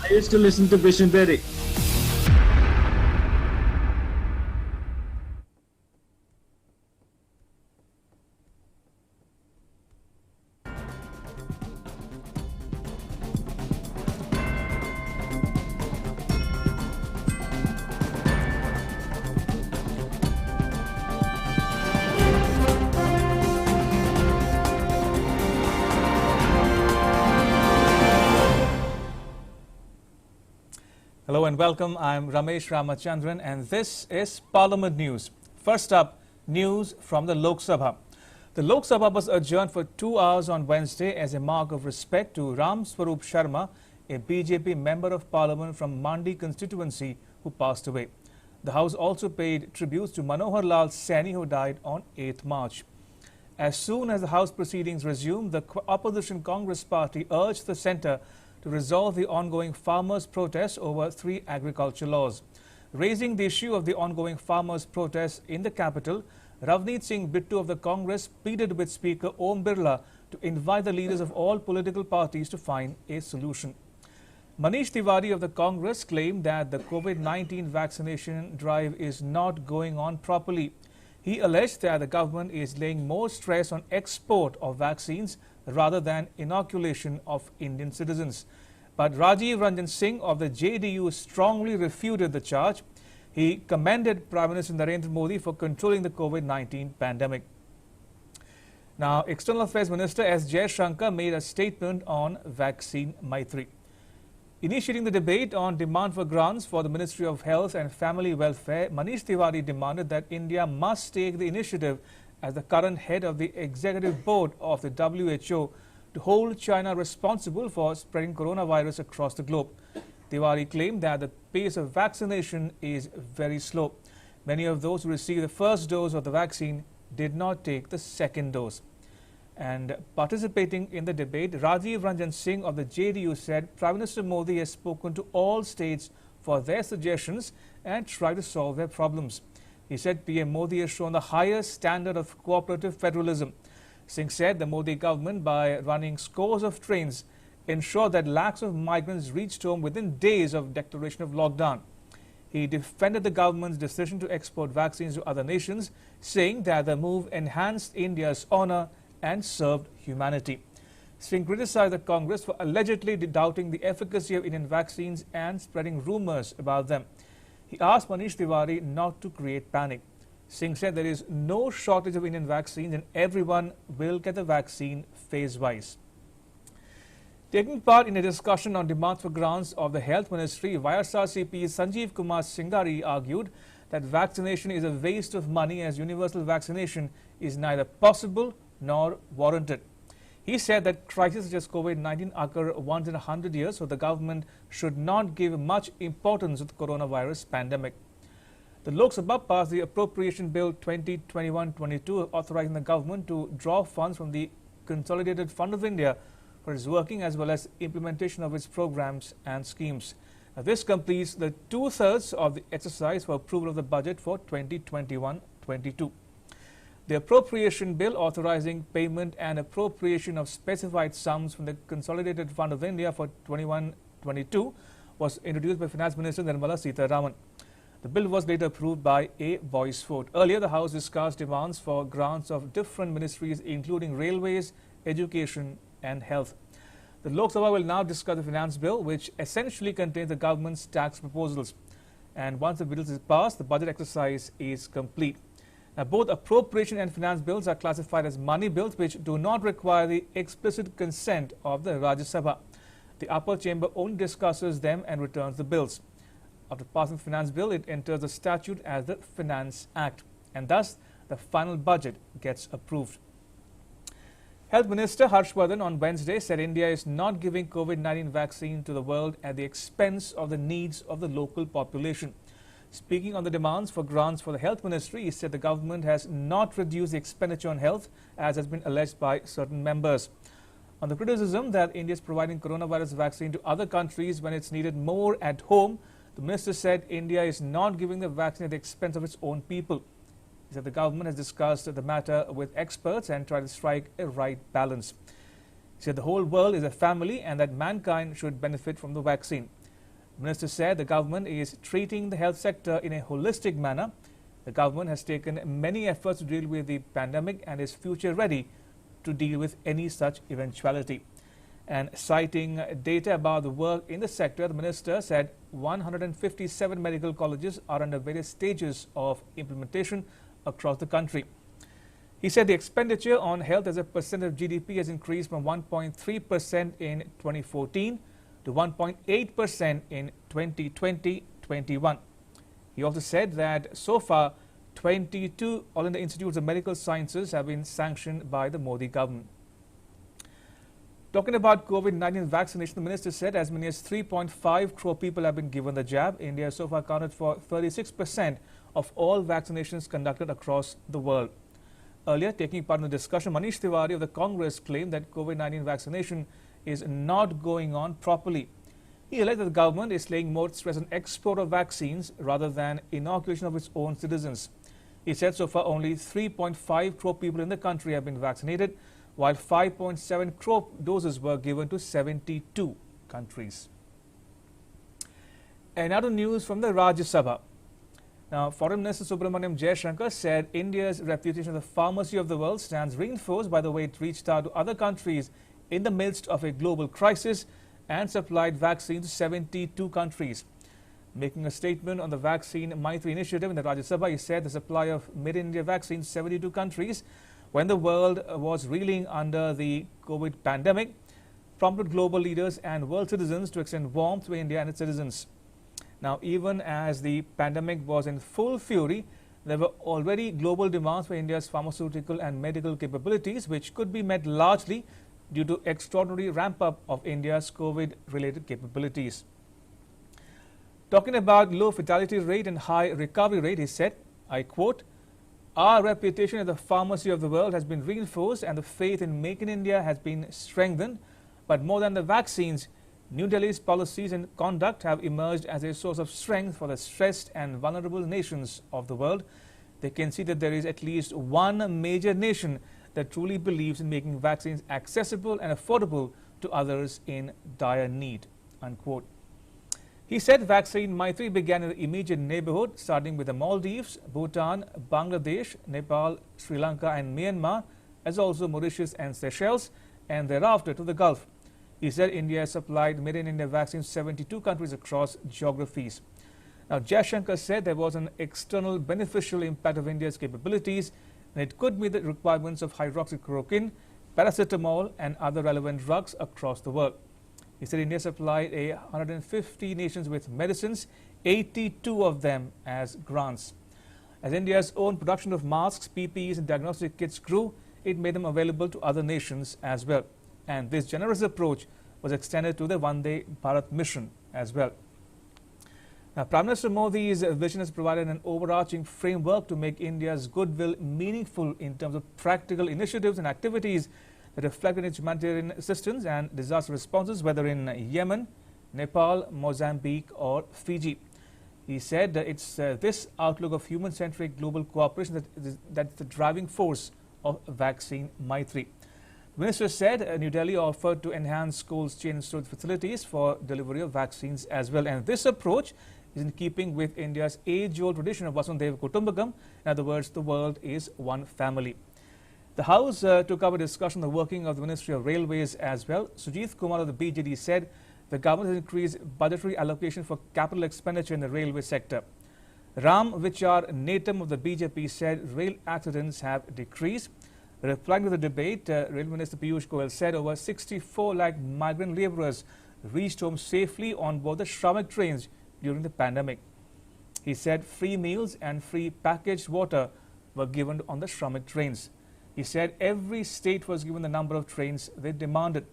I used to listen to Bishnu Berry. Hello and welcome. I'm Ramesh Ramachandran and this is Parliament News. First up, news from the Lok Sabha. The Lok Sabha was adjourned for 2 hours on Wednesday as a mark of respect to Ram Swarup Sharma, a BJP member of Parliament from Mandi constituency who passed away. The House also paid tributes to Manohar Lal Saini who died on 8th March. As soon as the House proceedings resumed, the opposition Congress party urged the centre to resolve the ongoing farmers' protests over 3 agriculture laws. Raising the issue of the ongoing farmers' protests in the capital, Ravneet Singh Bittu of the Congress pleaded with Speaker Om Birla to invite the leaders of all political parties to find a solution. Manish Tiwari of the Congress claimed that the COVID-19 vaccination drive is not going on properly. He alleged that the government is laying more stress on export of vaccines rather than inoculation of Indian citizens. But Rajiv Ranjan Singh of the JDU strongly refuted the charge. He commended Prime Minister Narendra Modi for controlling the COVID-19 pandemic. Now, External Affairs Minister S. Jaishankar made a statement on Vaccine Maitri. Initiating the debate on demand for grants for the Ministry of Health and Family Welfare, Manish Tiwari demanded that India must take the initiative as the current head of the executive board of the WHO to hold China responsible for spreading coronavirus across the globe. Tiwari claimed that the pace of vaccination is very slow. Many of those who received the first dose of the vaccine did not take the second dose. And participating in the debate, Rajiv Ranjan Singh of the JDU said Prime Minister Modi has spoken to all states for their suggestions and tried to solve their problems. He said PM Modi has shown the highest standard of cooperative federalism. Singh said the Modi government, by running scores of trains, ensured that lakhs of migrants reached home within days of declaration of lockdown. He defended the government's decision to export vaccines to other nations, saying that the move enhanced India's honor and served humanity. Singh criticized the Congress for allegedly doubting the efficacy of Indian vaccines and spreading rumors about them. He asked Manish Tiwari not to create panic. Singh said there is no shortage of Indian vaccines and everyone will get the vaccine phase-wise. Taking part in a discussion on demand for grants of the Health Ministry, YSRCP's Sanjeev Kumar Singhari argued that vaccination is a waste of money as universal vaccination is neither possible nor warranted. He said that crises such as COVID-19 occur once in 100 years, so the government should not give much importance to the coronavirus pandemic. The Lok Sabha passed the Appropriation Bill 2021-22, authorizing the government to draw funds from the Consolidated Fund of India for its working as well as implementation of its programs and schemes. Now, this completes the 2/3 of the exercise for approval of the budget for 2021-22. The appropriation bill authorizing payment and appropriation of specified sums from the Consolidated Fund of India for 21-22 was introduced by Finance Minister Nirmala Sitharaman. The bill was later approved by a voice vote. Earlier, the House discussed demands for grants of different ministries, including railways, education and health. The Lok Sabha will now discuss the finance bill, which essentially contains the government's tax proposals. And once the bill is passed, the budget exercise is complete. Now, both appropriation and finance bills are classified as money bills, which do not require the explicit consent of the Rajya Sabha. The upper chamber only discusses them and returns the bills. After passing the finance bill, it enters the statute as the Finance Act, and thus the final budget gets approved. Health Minister Harshvardhan on Wednesday said India is not giving COVID-19 vaccine to the world at the expense of the needs of the local population. Speaking on the demands for grants for the Health Ministry, he said the government has not reduced the expenditure on health, as has been alleged by certain members. On the criticism that India is providing coronavirus vaccine to other countries when it's needed more at home, the minister said India is not giving the vaccine at the expense of its own people. He said the government has discussed the matter with experts and tried to strike a right balance. He said the whole world is a family and that mankind should benefit from the vaccine. The minister said the government is treating the health sector in a holistic manner. The government has taken many efforts to deal with the pandemic and is future ready to deal with any such eventuality. And citing data about the work in the sector, the minister said 157 medical colleges are under various stages of implementation across the country. He said the expenditure on health as a percent of GDP has increased from 1.3% in 2014 to 1.8% in 2020-21. He also said that so far 22 All India Institutes of Medical Sciences have been sanctioned by the Modi government. Talking about COVID-19 vaccination, the minister said as many as 3.5 crore people have been given the jab. India has so far accounted for 36% of all vaccinations conducted across the world. Earlier, taking part in the discussion, Manish Tiwari of the Congress claimed that COVID-19 vaccination is not going on properly. He alleged that the government is laying more stress on export of vaccines rather than inoculation of its own citizens. He said so far only 3.5 crore people in the country have been vaccinated, while 5.7 crore doses were given to 72 countries. And now the news from the Rajya Sabha. Now, Foreign Minister Subramaniam Jaishankar said India's reputation as the pharmacy of the world stands reinforced by the way it reached out to other countries in the midst of a global crisis and supplied vaccines to 72 countries. Making a statement on the Vaccine Maitri initiative in the Rajya Sabha, he said the supply of Made in India vaccines to 72 countries when the world was reeling under the COVID pandemic prompted global leaders and world citizens to extend warmth to India and its citizens. Now, even as the pandemic was in full fury, there were already global demands for India's pharmaceutical and medical capabilities, which could be met largely due to extraordinary ramp-up of India's COVID-related capabilities. Talking about low fatality rate and high recovery rate, he said, I quote, "Our reputation as the pharmacy of the world has been reinforced and the faith in Make in India has been strengthened. But more than the vaccines, New Delhi's policies and conduct have emerged as a source of strength for the stressed and vulnerable nations of the world. They can see that there is at least one major nation that truly believes in making vaccines accessible and affordable to others in dire need." Unquote. He said Vaccine Maitri began in the immediate neighborhood, starting with the Maldives, Bhutan, Bangladesh, Nepal, Sri Lanka and Myanmar, as also Mauritius and Seychelles, and thereafter to the Gulf. He said India has supplied Made in India vaccines to 72 countries across geographies. Now, Jaishankar said there was an external beneficial impact of India's capabilities, and it could meet the requirements of hydroxychloroquine, paracetamol and other relevant drugs across the world. He said India supplied 150 nations with medicines, 82 of them as grants. As India's own production of masks, PPEs and diagnostic kits grew, it made them available to other nations as well. And this generous approach was extended to the Vande Bharat mission as well. Now, Prime Minister Modi's vision has provided an overarching framework to make India's goodwill meaningful in terms of practical initiatives and activities that reflect in its humanitarian assistance and disaster responses, whether in Yemen, Nepal, Mozambique or Fiji. He said that it's this outlook of human-centric global cooperation that's the driving force of Vaccine Maitri. The minister said New Delhi offered to enhance cold chain storage facilities for delivery of vaccines as well. And this approach is in keeping with India's age-old tradition of Vasudhaiva Kutumbakam. In other words, the world is one family. The House took up a discussion on the working of the Ministry of Railways as well. Sujit Kumar of the BJD said the government has increased budgetary allocation for capital expenditure in the railway sector. Ram Vichar Netam of the BJP said rail accidents have decreased. Replying to the debate, Rail Minister Piyush Goyal said over 64 lakh migrant labourers reached home safely on board the Shramik trains during the pandemic. He said free meals and free packaged water were given on the Shramik trains. He said every state was given the number of trains they demanded.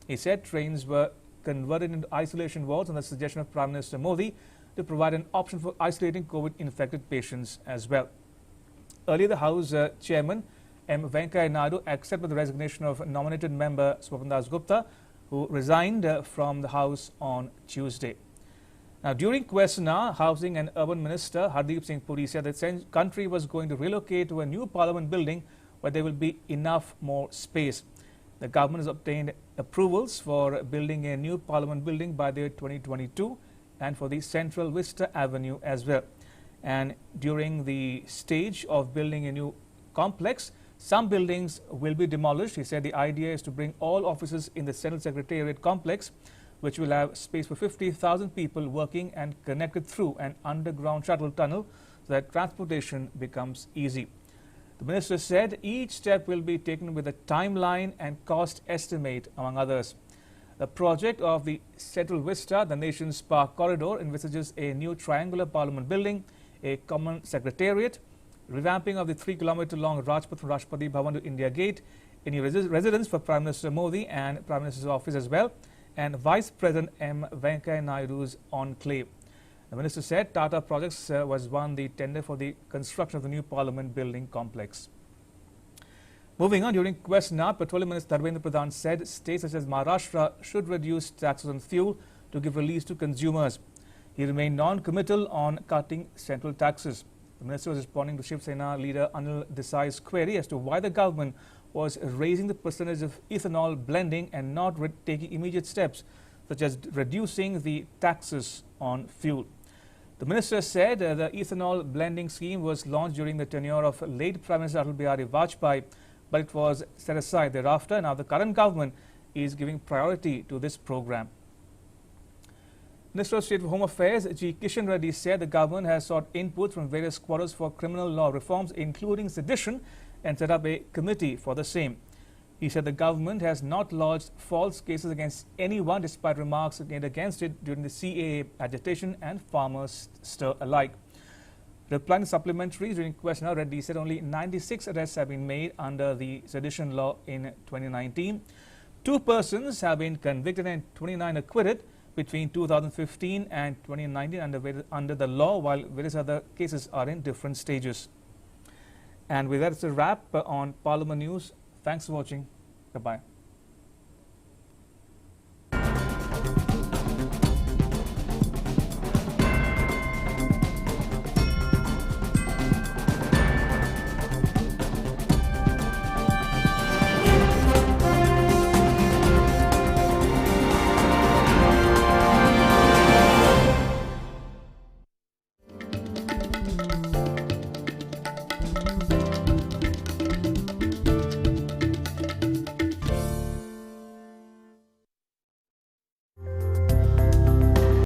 He said trains were converted into isolation wards on the suggestion of Prime Minister Modi to provide an option for isolating COVID-infected patients as well. Earlier, the House Chairman M. Venkaiah Naidu accepted the resignation of nominated member Swapan Das Gupta, who resigned from the House on Tuesday. Now, during question hour, Housing and Urban Minister Hardeep Singh Puri said that the country was going to relocate to a new Parliament building where there will be enough more space. The government has obtained approvals for building a new Parliament building by the year 2022 and for the Central Vista Avenue as well. And during the stage of building a new complex, some buildings will be demolished. He said the idea is to bring all offices in the Central Secretariat complex, which will have space for 50,000 people working and connected through an underground shuttle tunnel so that transportation becomes easy. The minister said each step will be taken with a timeline and cost estimate, among others. The project of the Central Vista, the nation's park corridor, envisages a new triangular parliament building, a common secretariat, revamping of the 3-kilometer-long Rajpath from Rashtrapati Bhavan to India Gate, a new residence for Prime Minister Modi and Prime Minister's office as well, and Vice President M. Venkaiah Naidu's enclave. The minister said Tata Projects was won the tender for the construction of the new parliament building complex. Moving on, during Question Hour, Petroleum Minister Dharmendra Pradhan said states such as Maharashtra should reduce taxes on fuel to give release to consumers. He remained non-committal on cutting central taxes. The minister was responding to Shiv Sena leader Anil Desai's query as to why the government was raising the percentage of ethanol blending and not taking immediate steps such as reducing the taxes on fuel. The minister said the ethanol blending scheme was launched during the tenure of late Prime Minister Atal Bihari Vajpayee, but it was set aside thereafter. Now the current government is giving priority to this program. Minister of State for Home Affairs G. Kishan Reddy said the government has sought input from various quarters for criminal law reforms, including sedition, and set up a committee for the same. He said the government has not lodged false cases against anyone despite remarks made against it during the CAA agitation and farmers stir alike. Replying to supplementaries during Question Hour, Reddy said only 96 arrests have been made under the sedition law in 2019. 2 persons have been convicted and 29 acquitted between 2015 and 2019 under the law, while various other cases are in different stages. And with that, it's a wrap on Parliament News. Thanks for watching. Goodbye.